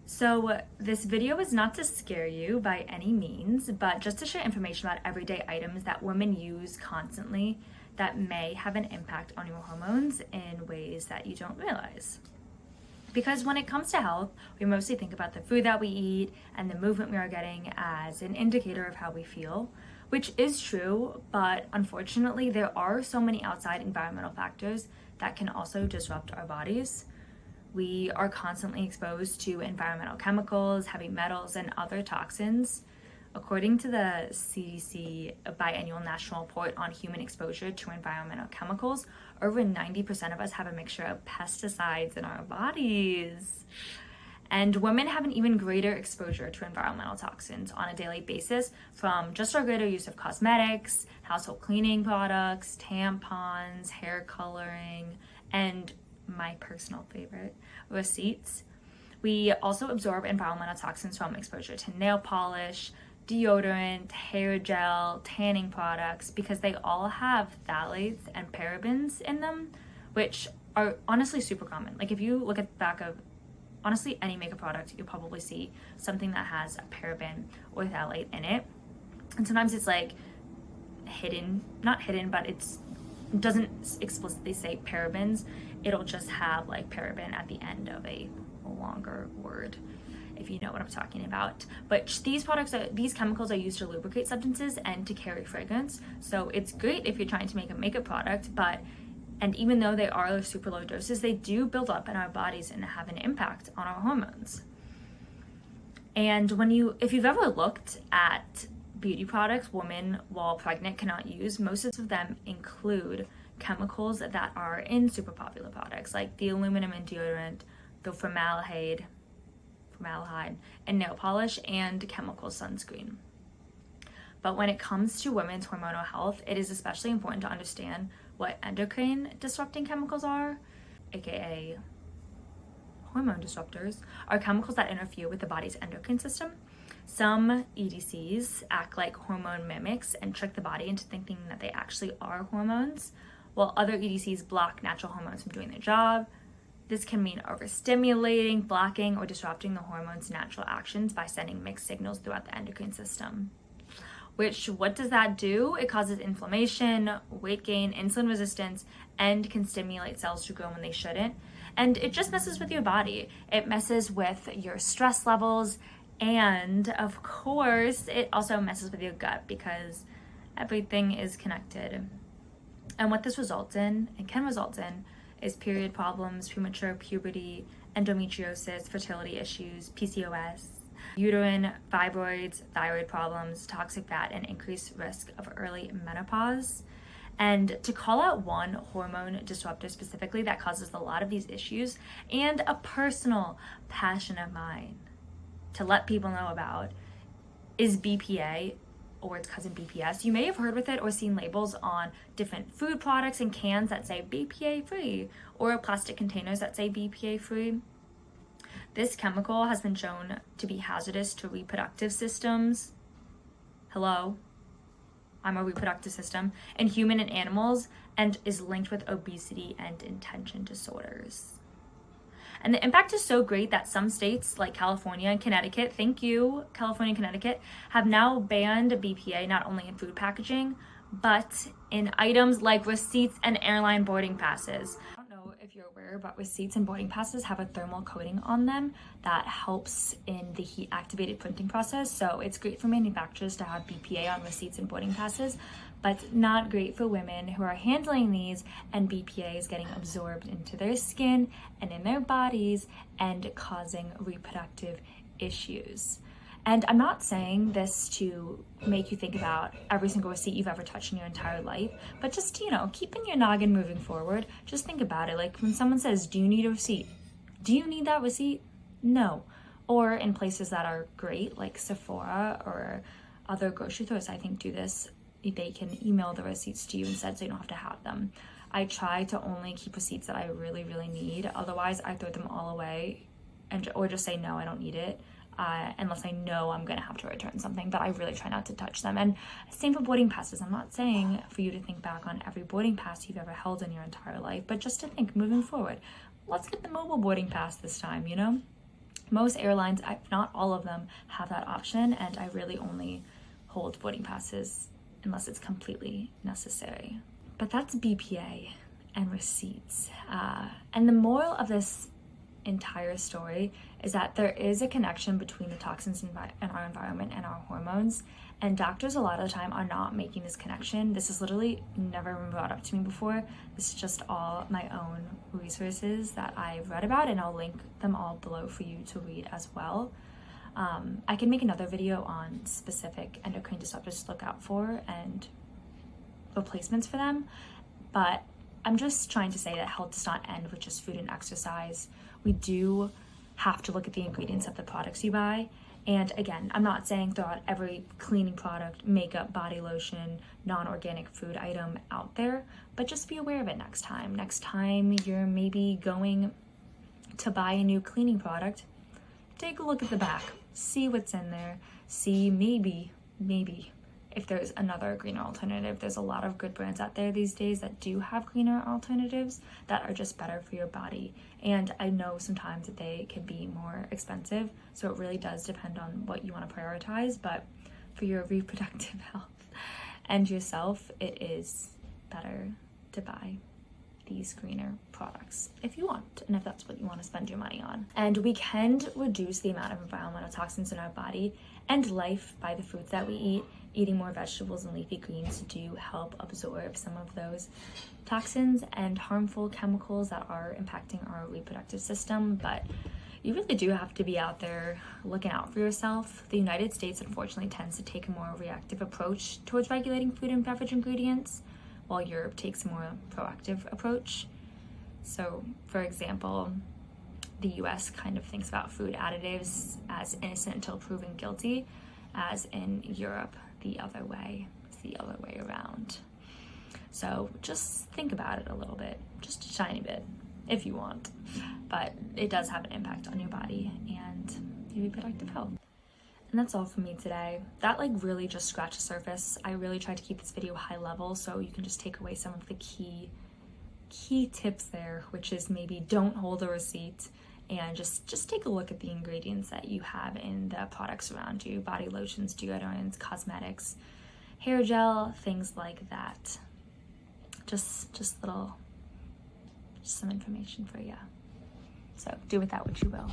So this video is not to scare you by any means, but just to share information about everyday items that women use constantly that may have an impact on your hormones in ways that you don't realize. Because when it comes to health, we mostly think about the food that we eat and the movement we are getting as an indicator of how we feel, which is true, but unfortunately there are so many outside environmental factors that can also disrupt our bodies. We are constantly exposed to environmental chemicals, heavy metals, and other toxins. According to the CDC biannual national report on human exposure to environmental chemicals, over 90% of us have a mixture of pesticides in our bodies. And women have an even greater exposure to environmental toxins on a daily basis from just our greater use of cosmetics, household cleaning products, tampons, hair coloring, and my personal favorite, receipts. We also absorb environmental toxins from exposure to nail polish, deodorant, hair gel, tanning products, because they all have phthalates and parabens in them, which are honestly super common. Like if you look at the back of honestly any makeup product, you'll probably see something that has a paraben or phthalate in it. And sometimes it's like hidden, not hidden, but it doesn't explicitly say parabens. It'll just have like paraben at the end of a longer word, if you know what I'm talking about. But these chemicals are used to lubricate substances and to carry fragrance. So it's great if you're trying to make a makeup product, and even though they are super low doses, they do build up in our bodies and have an impact on our hormones. And if you've ever looked at beauty products women while pregnant cannot use, most of them include chemicals that are in super popular products like the aluminum in deodorant, the formaldehyde in nail polish, and chemical sunscreen. But when it comes to women's hormonal health, it is especially important to understand what endocrine disrupting chemicals are, aka hormone disruptors, are chemicals that interfere with the body's endocrine system. Some EDCs act like hormone mimics and trick the body into thinking that they actually are hormones, while other EDCs block natural hormones from doing their job. This can mean overstimulating, blocking, or disrupting the hormone's natural actions by sending mixed signals throughout the endocrine system. What does that do? It causes inflammation, weight gain, insulin resistance, and can stimulate cells to grow when they shouldn't. And it just messes with your body. It messes with your stress levels, and of course, it also messes with your gut because everything is connected. And what this can result in, is period problems, premature puberty, endometriosis, fertility issues, PCOS, uterine fibroids, thyroid problems, toxic fat, and increased risk of early menopause. And to call out one hormone disruptor specifically that causes a lot of these issues, and a personal passion of mine to let people know about, is BPA, or its cousin BPS. You may have heard with it or seen labels on different food products and cans that say BPA free, or plastic containers that say BPA free. This chemical has been shown to be hazardous to reproductive systems. Hello, I'm a reproductive system, in human and animals, and is linked with obesity and attention disorders. And the impact is so great that some states like California and Connecticut, thank you, California and Connecticut, have now banned BPA not only in food packaging, but in items like receipts and airline boarding passes. I don't know if you're aware, but receipts and boarding passes have a thermal coating on them that helps in the heat activated printing process. So it's great for manufacturers to have BPA on receipts and boarding passes, but not great for women who are handling these, and BPA is getting absorbed into their skin and in their bodies and causing reproductive issues. And I'm not saying this to make you think about every single receipt you've ever touched in your entire life, but just, keeping your noggin moving forward, just think about it. Like when someone says, do you need a receipt? Do you need that receipt? No. Or in places that are great, like Sephora or other grocery stores, I think do this. They can email the receipts to you instead, so you don't have to have them. I try to only keep receipts that I really, really need. Otherwise, I throw them all away or just say, no, I don't need it. Unless I know I'm going to have to return something, but I really try not to touch them. And same for boarding passes. I'm not saying for you to think back on every boarding pass you've ever held in your entire life, but just to think moving forward, let's get the mobile boarding pass this time, Most airlines, if not all of them, have that option, and I really only hold boarding passes unless it's completely necessary. But that's BPA and receipts. And the moral of this entire story is that there is a connection between the toxins in our environment and our hormones, and doctors a lot of the time are not making this connection. This is literally never been brought up to me before. This is just all my own resources that I've read about, and I'll link them all below for you to read as well. I can make another video on specific endocrine disruptors to look out for and replacements for them, but I'm just trying to say that health does not end with just food and exercise. We do have to look at the ingredients of the products you buy. And again, I'm not saying throw out every cleaning product, makeup, body lotion, non-organic food item out there, but just be aware of it next time. Next time you're maybe going to buy a new cleaning product, take a look at the back, see what's in there, see maybe if there's another greener alternative. There's a lot of good brands out there these days that do have greener alternatives that are just better for your body. And I know sometimes that they can be more expensive, so it really does depend on what you want to prioritize. But for your reproductive health and yourself, it is better to buy these greener products if you want, and if that's what you want to spend your money on. And we can reduce the amount of environmental toxins in our body and life by the foods that we eat. Eating more vegetables and leafy greens do help absorb some of those toxins and harmful chemicals that are impacting our reproductive system. But you really do have to be out there looking out for yourself. The United States, unfortunately, tends to take a more reactive approach towards regulating food and beverage ingredients, while Europe takes a more proactive approach. So, for example, the US kind of thinks about food additives as innocent until proven guilty, as in Europe, the other way. It's the other way around. So just think about it a little bit, just a tiny bit, if you want. But it does have an impact on your body and your reproductive health. And that's all from me today. That really just scratched the surface. I really tried to keep this video high level so you can just take away some of the key tips there, which is maybe don't hold a receipt and just take a look at the ingredients that you have in the products around you: body lotions, deodorants, cosmetics, hair gel, things like that. Just some information for you. So do with that what you will.